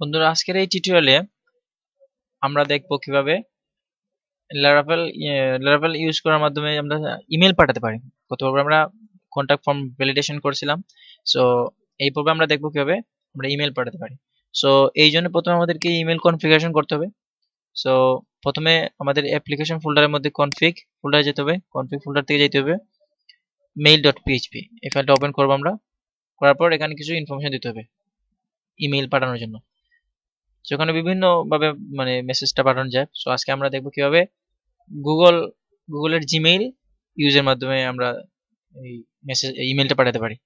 বন্ধুরা, আজকের এই টিউটোরিয়ালে আমরা দেখব কিভাবে লারাভেল ইউজ করার মাধ্যমে আমরা ইমেল পাঠাতে পারি। গতবার আমরা কন্ট্যাক্ট ফর্ম ভ্যালিডেশন করেছিলাম। সো এই পর্বে আমরা দেখব কিভাবে আমরা ইমেল পাঠাতে পারি। সো এই জন্য প্রথমে আমাদেরকে ইমেল কনফিগারেশন করতে হবে। সো প্রথমে আমাদের অ্যাপ্লিকেশন ফোল্ডারের মধ্যে কনফিগ ফোল্ডারে যেতে হবে। কনফিগ ফোল্ডার থেকে যেতে হবে mail.php, এই ফাইলটা ওপেন করবো আমরা। করার পর এখানে কিছু ইনফরমেশন দিতে হবে ইমেল পাঠানোর জন্য। সেখানে বিভিন্ন ভাবে মানে মেসেজটা পাঠানো যায়। সো আজকে আমরা দেখব কিভাবে গুগলের জিমেইল ইউজের মাধ্যমে আমরা এই ইমেলটা পাঠাতে পারি।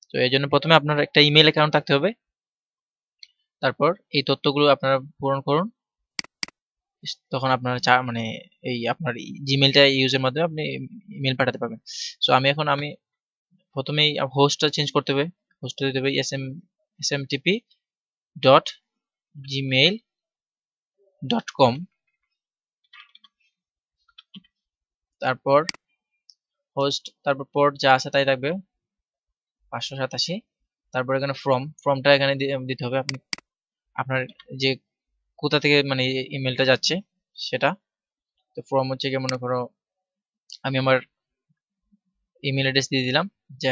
তো এই জন্য প্রথমে আপনার একটা ইমেল অ্যাকাউন্ট থাকতে হবে। তারপর এই তথ্যগুলো আপনারা পূরণ করুন, তখন আপনারা মানে এই আপনার জিমেলটা ইউজের মাধ্যমে আপনি ইমেল পাঠাতে পারবেন। সো আমি প্রথমেই হোস্টটা চেঞ্জ করতে হবে। হোস্টটা দিতে হবে smtp.gmail.com। তারপর হোস্ট, তারপর পোর্ট যা আছে তাই থাকবে 587। তারপর এখানে ফর্মটা এখানে দিতে হবে আপনি আপনার যে কোথা থেকে মানে ইমেলটা যাচ্ছে সেটা। তো ফর্ম হচ্ছে কি, মনে করো আমি আমার ইমেল অ্যাড্রেস দিয়ে দিলাম, যে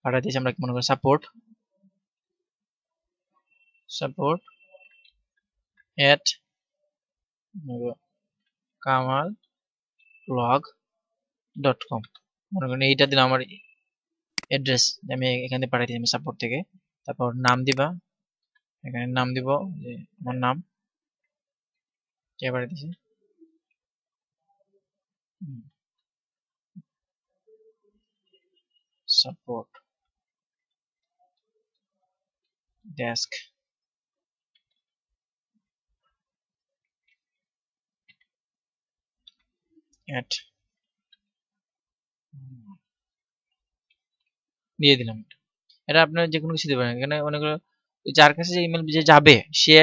পাঠা দিয়েছি আমরা, মনে করো support@kamalblog.com। মনে করেন এইটা দিলাম আমার অ্যাড্রেস, আমি এখানে পাঠিয়ে দিলাম সাপোর্ট থেকে। তারপর নাম দিবা, এখানে নাম দিব যে আমার নাম কে পাঠিয়ে দিয়েছি, সাপোর্ট ডেস্ক এট দিয়ে দিলাম। এটা আপনার যে কোনো কিছু দিতে পারেন। এখানে অনেকগুলো, যার কাছে যে ইমেল যে যাবে সে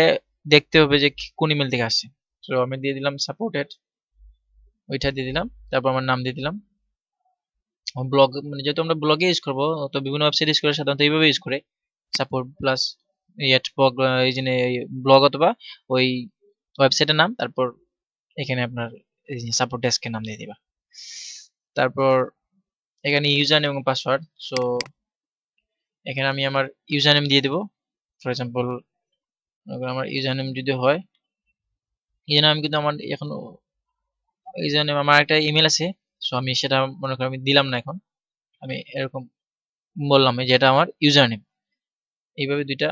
দেখতে হবে যে কোন ইমেল থেকে আসছে। তো আমি দিয়ে দিলাম সাপোর্টেড, ওইটা দিয়ে দিলাম। তারপর আমার নাম দিয়ে দিলাম। ব্লগ মানে যেহেতু আমরা ব্লগে ইউজ করবো, তো বিভিন্ন ওয়েবসাইট ইউজ করে সাধারণত এইভাবে ইউজ করে সাপোর্ট প্লাস এই যে ব্লগ অথবা ওই ওয়েবসাইটের নাম, তারপর এখানে আপনার সাপোর্ট ডেস্কের নাম দিয়ে দিবা। তারপর এখানে ইউজার নেম এবং পাসওয়ার্ড। সো এখানে আমি আমার ইউজার নেম দিয়ে দেবো। ফর এক্সাম্পল আমার ইউজার নেম যদি হয়, এই জন্য আমি কিন্তু আমার এখন ইউজার নেম আমার একটা ইমেল আছে। সো আমি সেটা মনে করি আমি দিলাম না, এখন আমি এরকম বললাম যে এটা আমার ইউজার নেম। এইভাবে দুইটা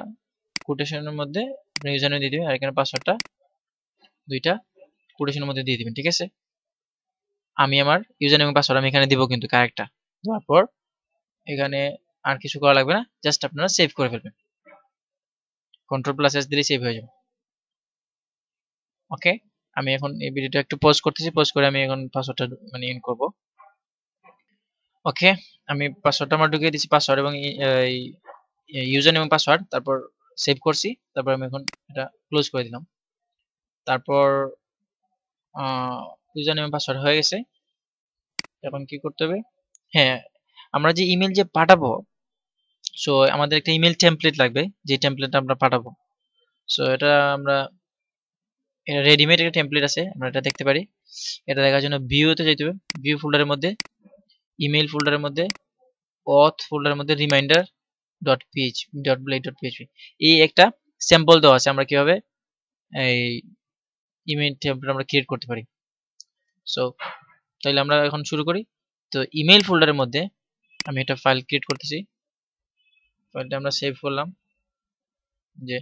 কোটেশনের মধ্যে ইউজার নেম দিয়ে দিবেন, আর এখানে পাসওয়ার্ডটা দুইটা কোটেশনের মধ্যে দিয়ে দিবেন। ঠিক আছে, আমি আমার ইউজার নেম এবং পাসওয়ার্ড আমি এখানে দিব কিন্তু কারেক্টটা দেওয়ার পর এখানে আর কিছু করা লাগবে না, জাস্ট আপনারা সেভ করে ফেলবেন। Ctrl+S দিলে সেভ হয়ে যাবে। ওকে, আমি এখন এই ভিডিওটা একটু পজ করতেছি, পজ করে আমি এখন পাসওয়ার্ডটা মানে ইন করব। ওকে, আমি পাসওয়ার্ডটা আমার ঢুকিয়ে দিচ্ছি, পাসওয়ার্ড এবং ইউজার নেম এবং পাসওয়ার্ড, তারপর সেভ করছি। তারপর আমি এখন এটা ক্লোজ করে দিলাম। তারপর ইউজার নেম পাসওয়ার্ড হয়ে গেছে। এখন কি করতে হবে, হ্যাঁ আমরা যে ইমেল যে পাঠাবো, সো আমাদের একটা ইমেল টেমপ্লেট লাগবে, যে টেমপ্লেটটা আমরা পাঠাবো। সো এটা আমরা রেডিমেড একটা টেমপ্লেট আছে, আমরা এটা দেখতে পারি। এটা দেখার জন্য ভিউতে যেতে হবে, ভিউ ফোল্ডারের মধ্যে ইমেল ফোল্ডারের মধ্যে অথ ফোল্ডারের মধ্যে reminder.php এই একটা স্যাম্পল দেওয়া আছে আমরা কিভাবে এই ইমেল টেমপ্লেট আমরা ক্রিয়েট করতে পারি। সো তাহলে আমরা এখন শুরু করি। তো ইমেল ফোল্ডারের মধ্যে আমি একটা ফাইল ক্রিয়েট করতেছি। ফাইলটা আমরা সেভ করলাম, যে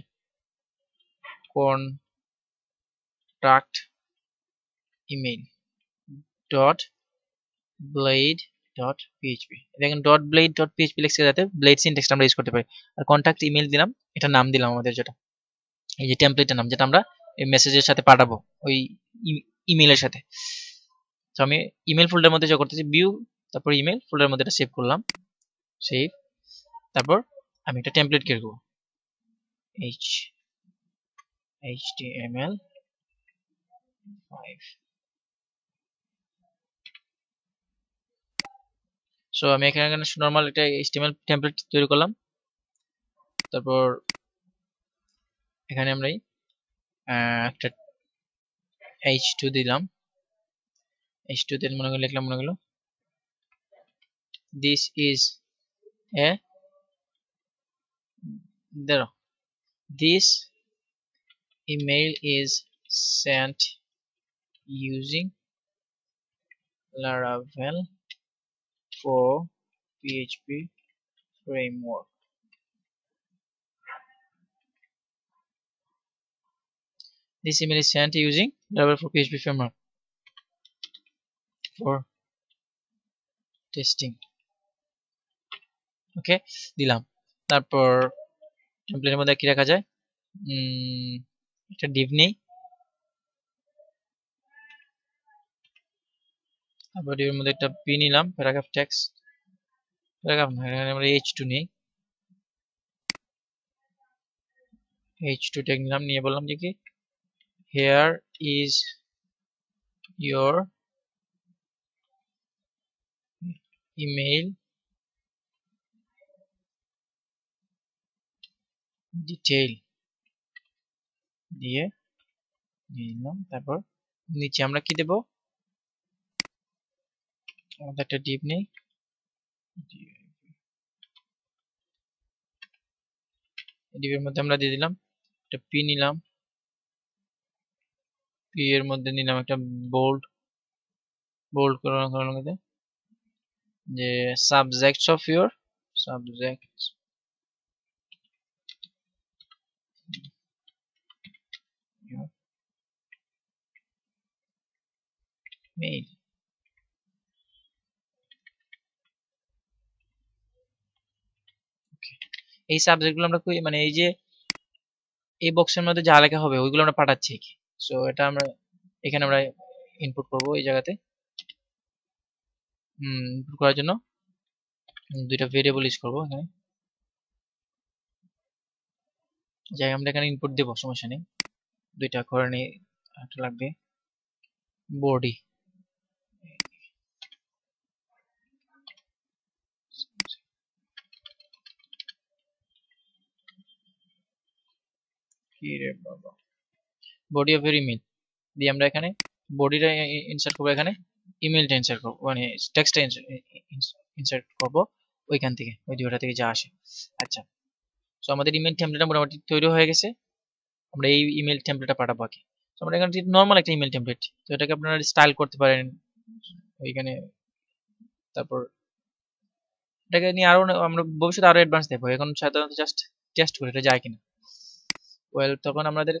contact email dot blade dot PHP. দেখেন ডট ব্লেড ডট পিএইচপি লিখছে, যাতে ব্লেড সিনট্যাক্সটা আমরা ইউজ করতে পারি। আর কন্ট্যাক্ট ইমেল দিলাম, এটা নাম দিলাম আমাদের, যেটা এই যে টেমপ্লেটের নাম, যেটা আমরা এই মেসেজের সাথে পাঠাবো ওই ইমেলের সাথে। তো আমি ইমেল ফোল্ডারের মধ্যে যা করতেছি ভিউ, তারপর ইমেল ফোল্ডারের মধ্যে এটা সেভ করলাম, সেভ। তারপর আমি একটা টেমপ্লেট ক্রিয়েট করব, HTML5। সো আমি এখানে নর্মাল একটা HTML টেমপ্লেট তৈরি করলাম। তারপর এখানে আমরা একটা h2 দিলাম, h2 তে মনে করে লিখলাম, মনে হলো this is a there this email is sent using Laravel for PHP framework. This email is sent using Laravel for PHP framework for testing. ওকে, দিলাম। তারপর টেমপ্লেটের মধ্যে কি রাখা যায়, একটা div নেই, তারপর div এর মধ্যে একটা p নিলাম, প্যারাগ্রাফ টেক্সট, প্যারাগ্রাফ না, এখানে আমরা h2 নেই, h2 ট্যাগ নিলাম, নিয়ে বললাম যে কি here is your email detail দিয়ে নিলাম। তারপর নিচে আমরা কি দেব, আমাদের একটা div নেই, div এর মধ্যে আমরা দিয়ে দিলাম একটা p নিলাম, p এর মধ্যে নিলাম একটা বোল্ড করার মধ্যে যে subjects of your subjects your mail, এই সাবজেক্ট গুলো আমরা মানে এই যে এই বক্সের মধ্যে যা লেখা হবে ওইগুলো আমরা পাঠাচ্ছি, সো এটা আমরা এখানে আমরা ইনপুট করব এই জায়গাতে। ইনপুট করার জন্য দুইটা ভেরিয়েবল ইউজ করব এখানে, যাই আমরা এখানে ইনপুট দেব, সমস্যা নেই, দুইটা করে নিই, একটা লাগবে বডি, কি রে বাবা, বডি অফ ইমেল দিয়ে আমরা এখানে বডিটা ইনসার্ট করব, এখানে ইমেলটা ইনসার্ট করব, মানে টেক্সটটা ইনসার্ট করব ওইখান থেকে, ওই দুইটা থেকে যা আসে। আচ্ছা, সো আমাদের ইমেল টেমপ্লেটটা মোটামুটি তৈরি হয়ে গেছে, আমরা এই ইমেল টেমপ্লেটটা পাঠাবো আগে। সো আমরা এখানে নর্মাল একটা ইমেল টেমপ্লেট, তো এটাকে আপনারা স্টাইল করতে পারেন ওইখানে, তারপর এটাকে নিয়ে আরো আমরা ভবিষ্যতে আরো অ্যাডভান্স দেখবো, এখন সাধারণত জাস্ট টেস্ট করে এটা যায় কিনা। ওয়েল, তখন আমাদের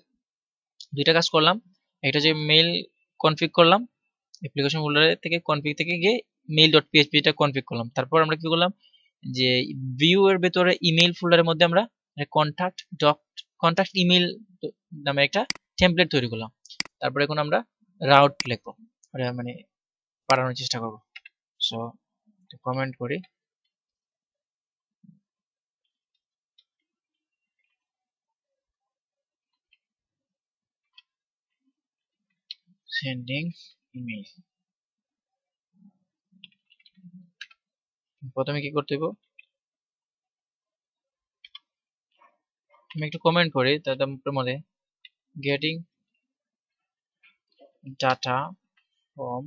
দুইটা কাজ করলাম, একটা যে মেইল কনফিগ করলাম, অ্যাপ্লিকেশন ফোল্ডার থেকে কনফিগ থেকে গিয়ে mail.php টা কনফিগ করলাম। তারপর আমরা কি করলাম, যে ভিউ এর ভেতরে ইমেল ফোল্ডারের মধ্যে আমরা কন্টাক্ট ইমেল নামে একটা টেমপ্লেট তৈরি করলাম। তারপর এখন আমরা রাউট লিখবো, মানে পাঠানোর চেষ্টা করব। সো কমেন্ট করি, সেন্ডিং ইমেল। প্রথমে কি করতে হবে, আমি একটু কমেন্ট করি, তার মধ্যে getting data from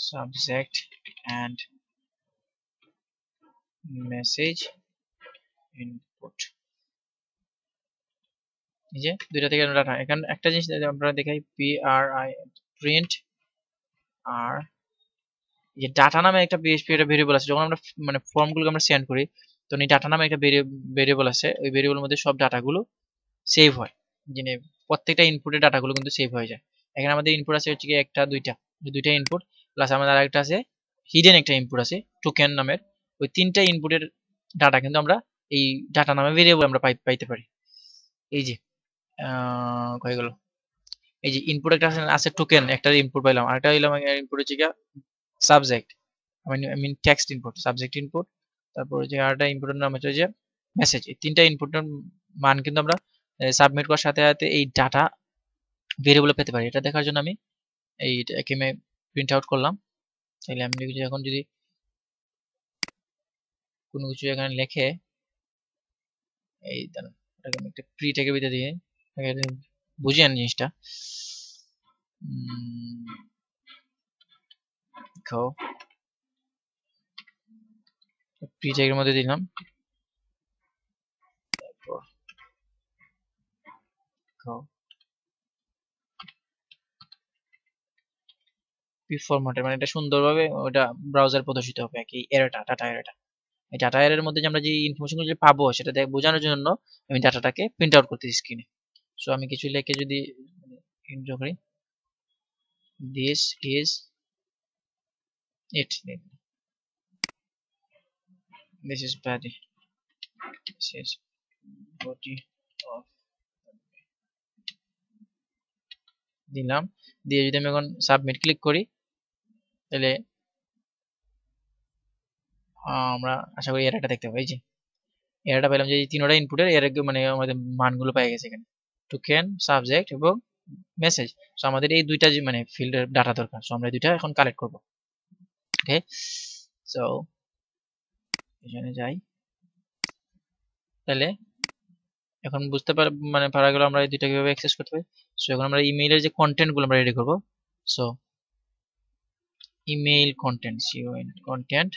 subject and message input, এই যে দুইটা থেকে ডাটা। এখানে একটা জিনিস আমরা দেখাই, print আর যে ডাটা নামে একটা PHP একটা ভেরিয়েবল আছে, যখন আমরা মানে ফর্মগুলোকে আমরা সেন্ড করি তখন এই ডাটা নামে একটা ভেরিয়েবল আছে, ওই ভেরিয়েবলের মধ্যে সব ডাটাগুলো সেভ হয়, মানে প্রত্যেকটা ইনপুটের ডাটাগুলো কিন্তু সেভ হয়ে যায়। এখানে আমাদের ইনপুট আছে হচ্ছে কি একটা দুইটা ইনপুট, প্লাস আমাদের আরেকটা আছে হিডেন একটা ইনপুট আছে টোকেন নামের, ওই তিনটা ইনপুটের ডাটা কিন্তু আমরা এই ডাটা নামে ভেরিয়েবল আমরা পাইতে পারি। এই যে হয়ে গেল, এই যে ইনপুট একটা আছে টোকেন, একটা ইনপুট পাইলাম, আরেকটা হইলাম ইনপুট হচ্ছে গিয়া subject, I mean text input, subject input, তারপর যে আরেকটা ইনপুটের নাম হচ্ছে যে মেসেজ। এই তিনটা ইনপুটের মান কিন্তু আমরা সাবমিট করার সাথে সাথে এই ডাটা ভেরিয়েবলে পেতে পারি। এটা দেখার জন্য আমি এইটাকে প্রিন্ট আউট করলাম। তাহলে আমি এখন যদি কোনো কিছু এখানে লেখে এই দাঁড়ান, এটাকে আমি একটা প্রি ট্যাগের ভিতরে দিয়ে বুঝেন জিনিসটা। প্রি ট্যাগের মধ্যে দিলাম, তারপর পি ফরম্যাটে, মানে এটা সুন্দরভাবে ওটা ব্রাউজার প্রদর্শিত হবে আর কি। এরটা ডাটা এরটা, এই ডাটা এর মধ্যে যে আমরা যে ইনফরমেশনগুলো যে পাবো সেটা বোঝানোর জন্য আমি ডাটাটাকে প্রিন্ট আউট করতেছি স্ক্রিনে। সো আমি কিছু লিখে যদি এন্টার করি, this is it, this is body, this is body of, দিলাম। দিয়ে যদি আমি এখন সাবমিট ক্লিক করি তাহলে আমরা আশা করি এরটা দেখতে পাই। যে এরটা পেলাম যে এই তিনটা ইনপুটের এর মানে আমাদের মানগুলো পেয়ে গেছে এখানে, টোকেন, সাবজেক্ট এবং মেসেজ। সো আমাদের এই দুইটা যে মানে ফিল্ডের ডাটা দরকার, সো আমরা এই দুইটা এখন কালেক্ট করব। ওকে, সো এখানে যাই, তাহলে এখন বুঝতে মানে পারা গেল আমরা এই দুইটা কিভাবে অ্যাক্সেস করতে পারি। সো এখন আমরা ইমেইলের যে কন্টেন্ট গুলো আমরা রেডি করব। সো ইমেইল কন্টেন্ট, কন্টেন্ট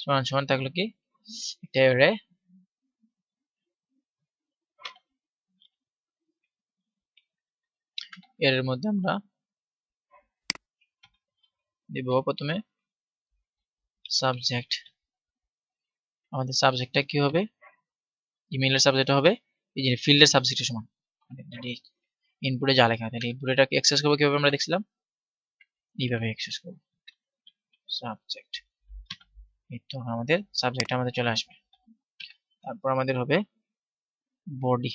সমান সমান থাকলো কি একটা অ্যারে, এর মধ্যে আমরা দিব প্রথমে সাবজেক্ট। আমাদের সাবজেক্টটা কি হবে, ইমেইলের সাবজেক্ট হবে এই যে ফিল্ডের সাবজেক্টের সমান, ইনপুটে যা লেখা আছে ইনপুটটাকে অ্যাক্সেস করব কিভাবে আমরা দেখছিলাম, এইভাবে অ্যাক্সেস করব সাবজেক্ট। এই তো আমাদের সাবজেক্ট আমাদের চলে আসবে। তারপর আমাদের হবে বডি,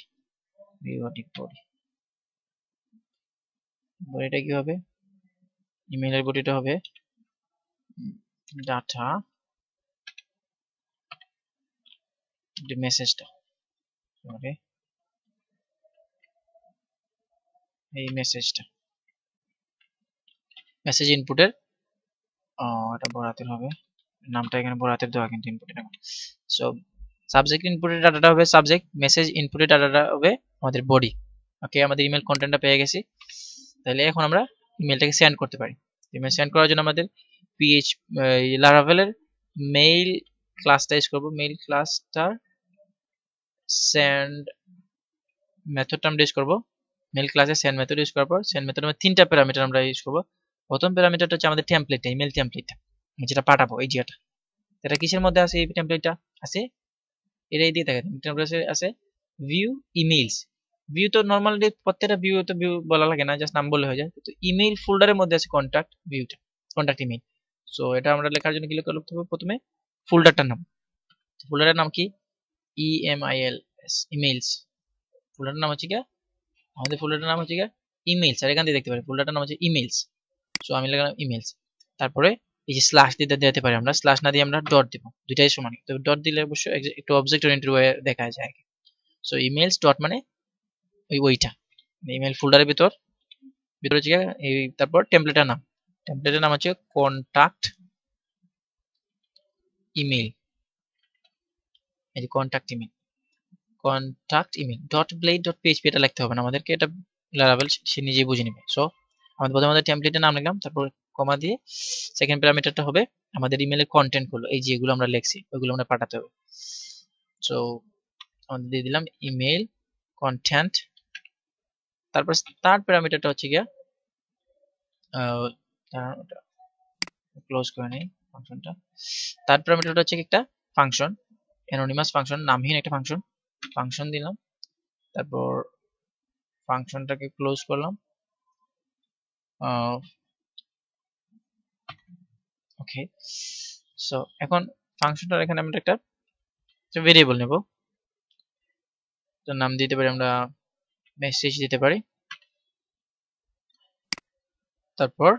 বডি বডিটা কি হবে, ইমেইলের বডিটা হবে ডাটা, মেসেজটা, ওকে এই মেসেজটা, মেসেজ ইনপুটের এটা বড় হাতের হবে, নামটা এখানে বড় হাতের দেওয়া কিন্তু ইনপুটের। সো সাবজেক্ট ইনপুটের ডাটাটা হবে সাবজেক্ট, মেসেজ ইনপুটের ডাটাটা হবে আমাদের বডি। ওকে, আমাদের ইমেল কন্টেন্টটা পেয়ে গেছি। তাহলে এখন আমরা ইমেলটাকে সেন্ড করতে পারি। ইমেল সেন্ড করার জন্য আমাদের লারাভেলের মেইল ক্লাসটা ইউজ করব। মেইল ক্লাসটার সেন্ড মেথডটা আমরা ইউজ করব। মেইল ক্লাসে সেন্ড মেথড ইউজ করার পর সেন্ড মেথডের মধ্যে তিনটা প্যারামিটার আমরা ইউজ করব। প্রথম প্যারামিটারটা হচ্ছে আমাদের টেমপ্লেটটা, ইমেল টেমপ্লেটটা যেটা পাঠাবো, এই যেটা, এটা কিসের মধ্যে আছে, এই টেমপ্লেটটা আছে এটাই দিয়ে থাকে টেমপ্লেটে আছে ভিউ ইমেইলস। ভিউ তো নরমালি প্রত্যেকটা ভিউ তো ভিউ বলা লাগে না, জাস্ট নাম বললে হয়ে যায়। তো ইমেইল ফোল্ডারের মধ্যে আছে কন্টাক্ট ভিউটা, কন্টাক্ট ইমেইল। সো এটা আমরা লেখার জন্য কি লিখতে হবে, প্রথমে ফোল্ডারটার নাম, ফোল্ডারের নাম কি EMILS, ইমেইলস। ফোল্ডারের নাম হচ্ছে কি, আমাদের ফোল্ডারের নাম হচ্ছে কি ইমেইলস, আর এখান থেকে দেখতে পারি ফোল্ডারটার নাম হচ্ছে ইমেইলস। সো আমি লিখলাম ইমেইলস। তারপরে এই যে স্ল্যাশ দিতে পারি আমরা, স্ল্যাশ না দিয়ে আমরা ডট দিব, দুইটাই সমান। তো ডট দিলে অবশ্যই একটু অবজেক্ট ওরিয়েন্টেড ওয়ে দেখা যায়। সো ইমেইলস ডট মানে ওইটা ইমেইল ফোল্ডারের ভিতরে হচ্ছে এই, তারপর টেমপ্লেটের নাম হচ্ছে কন্টাক্ট ইমেইল, এই যে contact email dot blade dot PHP এটা লিখতে হবে না আমাদেরকে, এটা লারাভেল সে নিজেই বুঝে নেবে। সো আমাদের প্রথমে আমাদের টেমপ্লেটের নাম লিখলাম, তারপর কমা দিয়ে সেকেন্ড প্যারামিটারটা হবে আমাদের ইমেইলের কন্টেন্ট গুলো, এই যেগুলো আমরা লিখছি ওইগুলো আমরা পাঠাতে হবে। সো আমাদের দিয়ে দিলাম ইমেইল কন্টেন্ট। তারপর থার্ড প্যারামিটারটা হচ্ছে গিয়া ক্লোজ করে নেই ফাংশনটা। থার্ড প্যারামিটারটা হচ্ছে একটা ফাংশন, অ্যানোনিমাস ফাংশন, নামহীন একটা ফাংশন দিলাম। তারপর ফাংশনটাকে ক্লোজ করলাম। ওকে, সো এখন ফাংশনটার এখানে আমরা একটা ভেরিয়েবল নেব, তার নাম দিতে পারি আমরা মেসেজ দিতে পারি। তারপর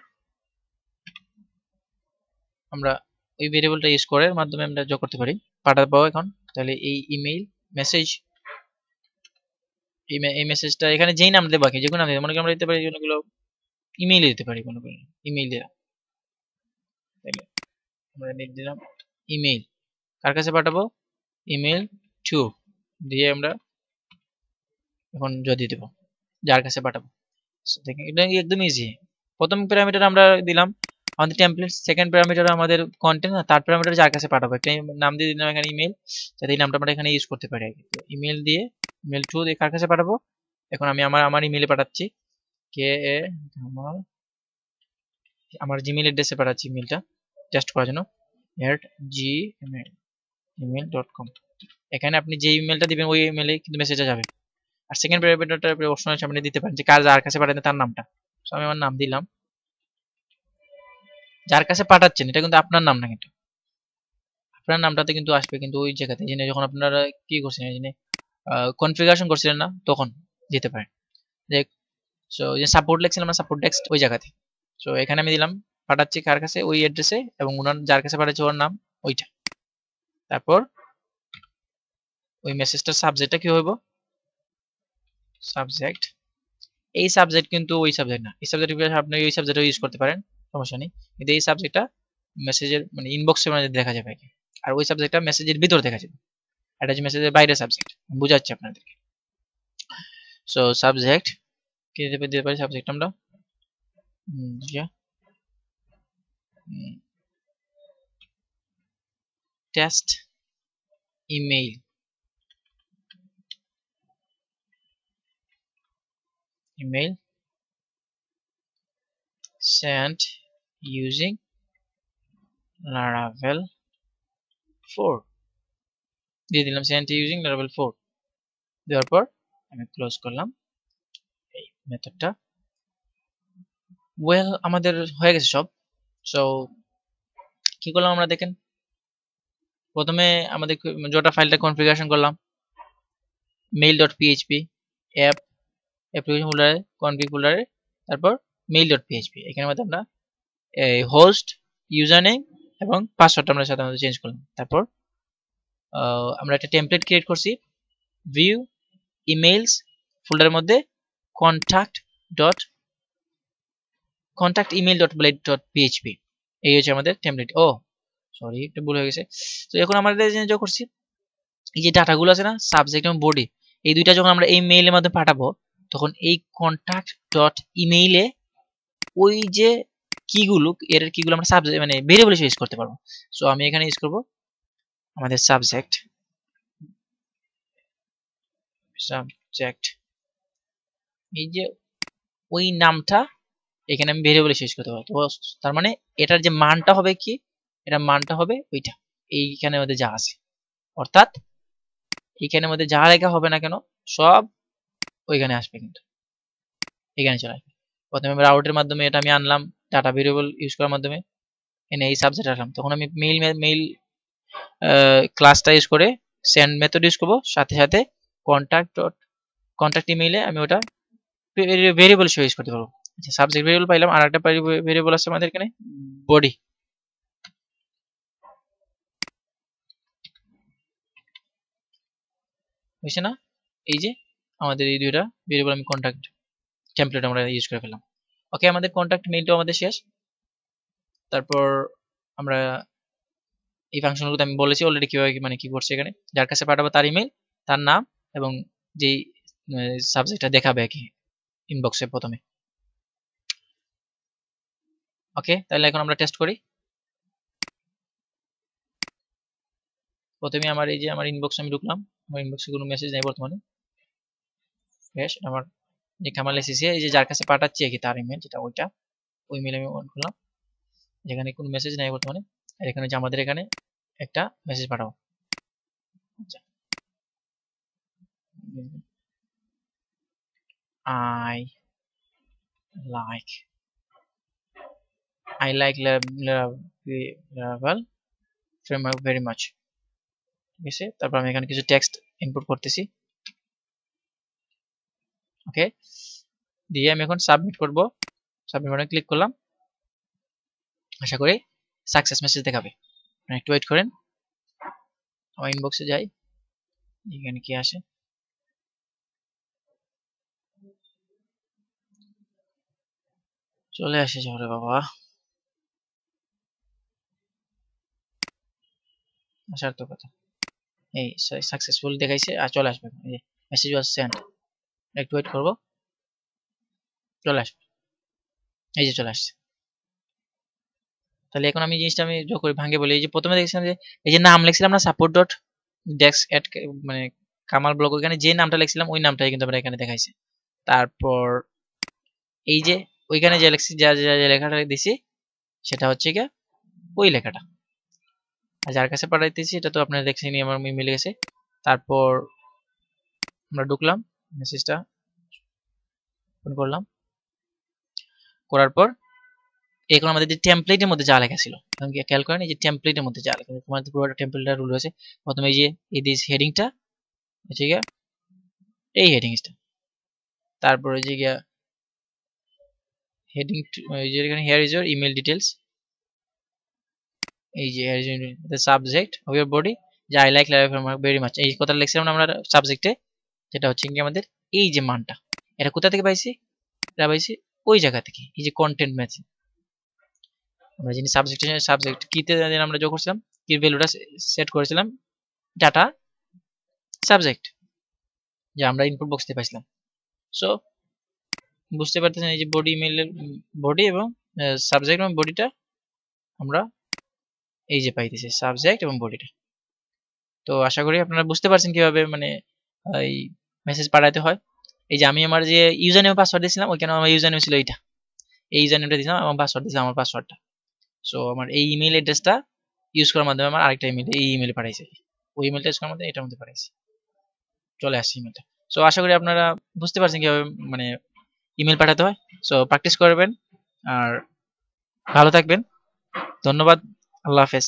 আমরা ওই ভেরিয়েবলটা ইউজ করে মাধ্যমে আমরা যোগ করতে পারি, পাঠাবো এখন। তাহলে এই ইমেইল মেসেজ, এই মেসেজটা এখানে যেই নাম দেবো, যে কোনো নাম দেবো, মনে করি আমরা দিতে পারি কোনগুলো ইমেইলে দিতে পারি, কোনগুলো ইমেইলে। তাহলে আমরা লিখে দিলাম ইমেইল, কার কাছে পাঠাবো, ইমেইল টু দিয়ে আমরা এখন যদি দেব যার কাছে পাঠাবো। দেখেন এটা একদম ইজি। প্রথম প্যারামিটার আমরা দিলাম আমাদের টেমপ্লেট, সেকেন্ড প্যারামিটার আমাদের কন্টেন্ট, থার্ড প্যারামিটার যার কাছে পাঠাবো একটা নাম দিয়ে দিলাম এখানে ইমেল, যাতে এই নামটা আমরা এখানে ইউজ করতে পারি। তো ইমেল দিয়ে ইমেল টু দিয়ে কার কাছে পাঠাবো, এখন আমি আমার ইমেলে পাঠাচ্ছি, কে এ আমার জিমেল অ্যাড্রেসে পাঠাচ্ছি ইমেলটা টেস্ট করার জন্য @gmail.com। এখানে আপনি যে ইমেলটা দিবেন ওই ইমেলে কিন্তু মেসেজটা যাবে। আর সেকেন্ড প্যারামিটারটা অপশনাল সামনে দিতে পারেন যে কার যার কাছে পাঠাতে তার নামটা। তো আমি আমার নাম দিলাম, যার কাছে পাঠাচ্ছেন এটা কিন্তু আপনার নাম না, কিন্তু আপনার নামটাতে কিন্তু আসবে কিন্তু ওই জায়গাতে জেনে যখন আপনারা কি করছেন জেনে কনফিগারেশন করছিলেন না তখন দিতে পারেন। যে সো যে সাপোর্ট লিখছিলাম না, সাপোর্ট টেক্সট ওই জায়গাতে। সো এখানে আমি দিলাম পাঠাচ্ছি কার কাছে ওই অ্যাড্রেসে, এবং ওনার যার কাছে পাঠাচ্ছে ওর নাম ওইটা। তারপর ওই মেসেজটার সাবজেক্টটা কি হইব, সাবজেক্ট। এই সাবজেক্ট কিন্তু ওই সাবজেক্ট না, এই সাবজেক্ট আপনি ওই সাবজেক্টও ইউজ করতে পারেন, সমস্যা নেই। কিন্তু এই সাবজেক্টটা মেসেজের মানে ইনবক্সের মধ্যে দেখা যাবে, আর ওই সাবজেক্টটা মেসেজের ভিতর দেখা যাবে। এটা হচ্ছে মেসেজের বাইরের সাবজেক্ট, বুঝাচ্ছি আপনাদেরকে। সো সাবজেক্ট কি দিতে পারি, সাবজেক্ট আমরা test email, email sent using Laravel 4 দিয়ে দিলাম, sent using Laravel 4 দেওয়ার পর আমি ক্লোজ করলাম এই মেথডটা। ওয়েল আমাদের হয়ে গেছে সব। সো কি করলাম আমরা দেখেন, প্রথমে আমাদের জোটা ফাইলটা কনফিগারেশন করলাম, mail.php অ্যাপ অ্যাপ্লিকেশন ফোল্ডারে কনফিগ ফোল্ডারে, তারপর mail.php এখানের মধ্যে আমরা হোস্ট ইউজার নেম এবং পাসওয়ার্ডটা আমরা সাধারণত চেঞ্জ করলাম। তারপর আমরা একটা টেমপ্লেট ক্রিয়েট করছি, ভিউ ইমেইলস ফোল্ডারের মধ্যে contact email.blade.php এই হচ্ছে আমাদের টেমপ্লেট। ও সরি একটু ভুল হয়ে গেছে। তো এখন আমাদের যে করছি এই যে ডাটাগুলো আছে না, সাবজেক্ট এবং বডি, এই দুইটা যখন আমরা এই মেইলের মাধ্যমে পাঠাবো তখন এই contact.email-এ ওই যে কিগুলো এর কিগুলো আমরা সাবজেক্ট মানে ভেরিয়েবল হিসেবে ইউজ করতে পারবো। সো আমি এখানে ইউজ করব আমাদের সাবজেক্ট এই যে ওই নামটা এখানে আমি ভেরিয়েবল হিসেবে ইউজ করতে পারবো। তো তার মানে এটার যে মানটা হবে কি, এটার মানটা হবে ওইটা এইখানের মধ্যে যা আছে, অর্থাৎ এইখানের মধ্যে যা লেখা হবে না কেন সব ওইখানে আসবে, কিন্তু এখানে চলে আসবে। প্রথমে আমি রাউটের মাধ্যমে এটা আমি আনলাম, ডাটা ভেরিয়েবল ইউজ করার মাধ্যমে এনে এই সাবজেক্ট আসলাম, তখন আমি মেইল ক্লাসটা ইউজ করে সেন্ড মেথড ইউজ করবো, সাথে সাথে কন্ট্যাক্ট ইমেইলে আমি ওটা ভেরিয়েবল হিসেবে ইউজ করতে পারবো। আচ্ছা সাবজেক্ট ভেরিয়েবল পাইলাম, আর একটা ভেরিয়েবল আছে আমাদের এখানে বডি। বুঝছে না, এই যে আমাদের এই দুইটা ভেরিয়েবল আমি কন্ট্যাক্ট টেমপ্লেট আমরা ইউজ করে ফেললাম। ওকে আমাদের কন্ট্যাক্ট মেইলটাও আমাদের শেষ। তারপর আমরা এই ফাংশনগুলো আমি বলেছি অলরেডি কিভাবে মানে কি করছে, এখানে যার কাছে পাঠাবো তার ইমেল, তার নাম এবং যেই সাবজেক্টটা দেখাবে আর কি ইনবক্সে প্রথমে। ওকে তাহলে এখন আমরা টেস্ট করি। প্রথমে আমার এই যে আমার ইনবক্সে আমি ঢুকলাম, আমার ইনবক্সে কোনো মেসেজ নেই বর্তমানে। বেশ আমার যে কামাল এসেছে এই যে যার কাছে পাঠাচ্ছি আর কি তার ইমেল যেটা ওইটা, ওই ইমেল আমি অন করলাম, যেখানে কোনো মেসেজ নেই বর্তমানে। আর এখানে যে আমাদের এখানে একটা মেসেজ পাঠাবো, আচ্ছা I like Laravel framework very much, ঠিক আছে। তারপর আমি এখানে কিছু টেক্সট ইনপুট করতেছি, ওকে দিয়ে আমি এখন সাবমিট করব। সাবমিট বাটনে ক্লিক করলাম, আশা করি সাকসেস মেসেজ দেখাবে, একটু ওয়েট করেন। আমার ইনবক্সে যাই, এখানে কি আসে, চলে আসে শহরে বাবা, আসার তো কথা। এই সাকসেসফুল দেখাইছে আর চলে আসবে। এই মেসেজ ওয়াজ সেন্ড, একটু ওয়েট করব, চলে আসবে, এই যে চলে আসছে। তাহলে এখন আমি জিনিসটা আমি যোগ করে ভাঙে বলি, এই যে প্রথমে দেখছিলাম যে এই যে নাম লিখছিলাম না সাপোর্ট ডট ডেস্ক এট মানে কামাল ব্লগ, ওইখানে যে নামটা লিখছিলাম ওই নামটাই কিন্তু আমরা এখানে দেখাইছে। তারপর এই যে ওইখানে যে লিখছি যা লেখাটা দিছি সেটা হচ্ছে গিয়ে ওই লেখাটা, আর যার কাছে পাঠাইতেছি এটা তো আপনারা দেখছেন আমার মিলে গেছে। তারপর আমরা ঢুকলাম, মেসেজটা ওপেন করলাম, করার পর এখন আমাদের যে টেমপ্লেটের মধ্যে যা লেখা ছিল, খেয়াল করেন এই যে টেমপ্লেটের মধ্যে যা লেখা, তোমার পুরোটা টেমপ্লেটটা রুল হয়েছে। প্রথমে এই যে এই দিস হেডিংটা হচ্ছে গিয়া এই হেডিংসটা, তারপর হচ্ছে গিয়া হেডিং এই যে এখানে here is your email details, এই যে the subject of your body, যে I like life very much, এই কথাটা লিখছিলাম আমরা সাবজেক্টে, যেটা হচ্ছে কি আমাদের এই যে মানটা, এটা কোথা থেকে পাইছি, এটা পাইছি ওই জায়গা থেকে, এই যে কন্টেন্ট ম্যাচিং। আমরা যিনি সাবজেক্ট কিতে আমরা যোগ করছিলাম, কি ভ্যালুটা সেট করেছিলাম ডাটা সাবজেক্ট, যে আমরা ইনপুট বক্স থেকে পাইছিলাম। সো বুঝতে পারতেছেন এই যে বডি ইমেইলের বডি এবং সাবজেক্ট এবং বডিটা আমরা এই যে পাইতেছি সাবজেক্ট এবং বডিটা। তো আশা করি আপনারা বুঝতে পারছেন কিভাবে মানে এই মেসেজ পাঠাতে হয়। এই যে আমি আমার যে ইউজার নেম পাসওয়ার্ড দিয়েছিলাম, ওইখানে আমার ইউজার নেম ছিল এইটা, এই ইউজার নেমটা দিয়েছিলাম এবং পাসওয়ার্ড দিয়েছিলাম আমার পাসওয়ার্ডটা। সো আমার এই ইমেইল অ্যাড্রেসটা ইউজ করার মাধ্যমে আমার আরেকটা ইমেইল এই ইমেইলে পাঠাইছে, ওই ইমেইলটা ইউজ করার মাধ্যমে এটার মধ্যে পাঠাইছে, চলে আসছে ইমেইলটা। সো আশা করি আপনারা বুঝতে পারছেন কিভাবে মানে ইমেইল পাঠাতে হয়। সো প্র্যাকটিস করবেন আর ভালো থাকবেন, ধন্যবাদ, আল্লাহ হাফেজ।